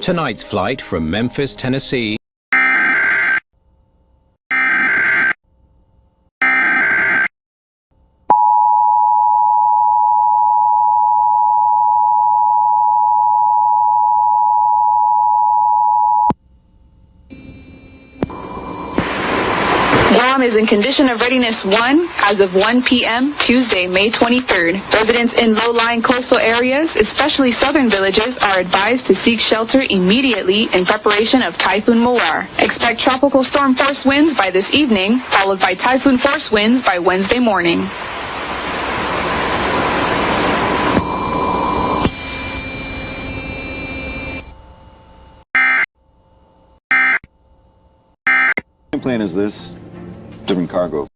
Tonight's flight from Memphis, Tennessee. Guam is in condition of readiness 1 as of 1 p.m. Tuesday, May 23rd. Residents in low-lying coastal areas, especially southern villages, are advised to seek shelter immediately in preparation of Typhoon Mawar. Expect tropical storm force winds by this evening, followed by typhoon force winds by Wednesday morning. Same plane as this, different cargo.